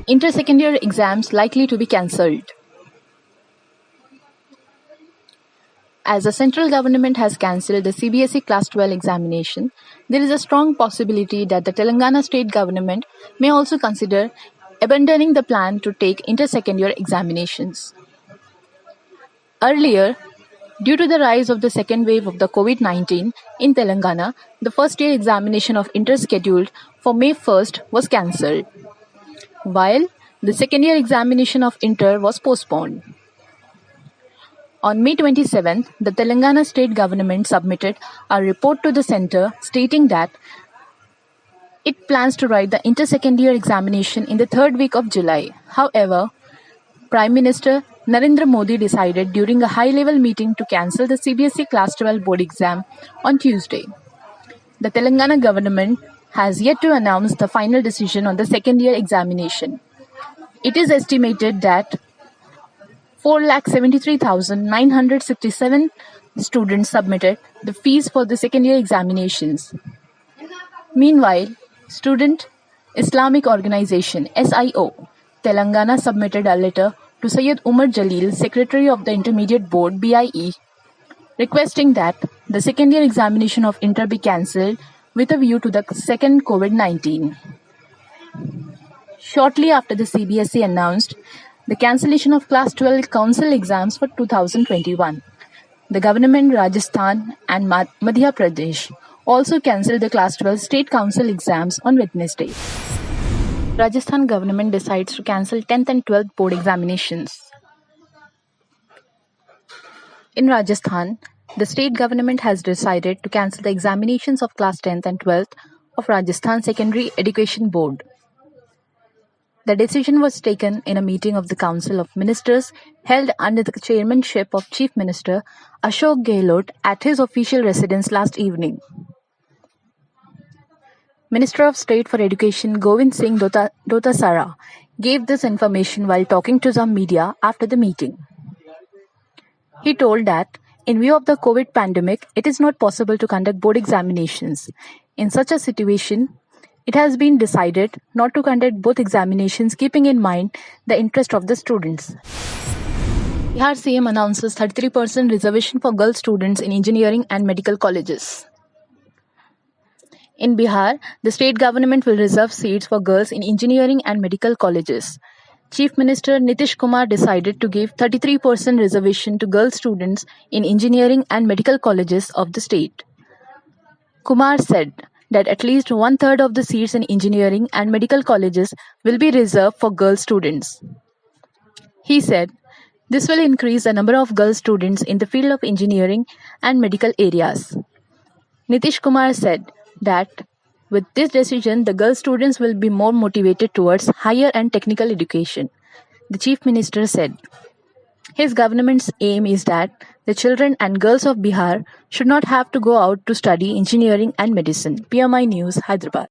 Inter-secondary exams likely to be cancelled. As the central government has cancelled the CBSE Class 12 examination, there is a strong possibility that the Telangana state government may also consider abandoning the plan to take inter-secondary examinations. Earlier, due to the rise of the second wave of the COVID-19 in Telangana, the first year examination of inter scheduled for May 1st was cancelled, while the second year examination of inter was postponed. On May 27th, the Telangana state government submitted a report to the centre stating that it plans to write the inter-secondary examination in the third week of July. However, Prime Minister Narendra Modi decided during a high-level meeting to cancel the CBSE Class 12 board exam on Tuesday. The Telangana government has yet to announce the final decision on the second-year examination. It is estimated that 4,73,967 students submitted the fees for the second-year examinations. Meanwhile, Student Islamic Organization SIO Telangana submitted a letter to Syed Umar Jalil, Secretary of the Intermediate Board BIE, requesting that the second-year examination of inter be cancelled with a view to the second COVID-19. Shortly after the CBSE announced the cancellation of Class 12 Council exams for 2021, the government Rajasthan and Madhya Pradesh also cancelled the Class 12 State Council exams on Wednesday. Rajasthan government decides to cancel 10th and 12th board examinations. In Rajasthan, the state government has decided to cancel the examinations of Class 10th and 12th of Rajasthan Secondary Education Board. The decision was taken in a meeting of the Council of Ministers held under the chairmanship of Chief Minister Ashok Gehlot at his official residence last evening. Minister of State for Education Govind Singh Dotasara gave this information while talking to some media after the meeting. He told that, in view of the COVID pandemic, it is not possible to conduct board examinations. In such a situation, it has been decided not to conduct both examinations, keeping in mind the interest of the students. Bihar CM announces 33% reservation for girl students in engineering and medical colleges. In Bihar, the state government will reserve seats for girls in engineering and medical colleges. Chief Minister Nitish Kumar decided to give 33% reservation to girl students in engineering and medical colleges of the state. Kumar said that at least one-third of the seats in engineering and medical colleges will be reserved for girl students. He said, this will increase the number of girl students in the field of engineering and medical areas. Nitish Kumar said that with this decision, the girl students will be more motivated towards higher and technical education. The Chief Minister said, his government's aim is that the children and girls of Bihar should not have to go out to study engineering and medicine. PMI News, Hyderabad.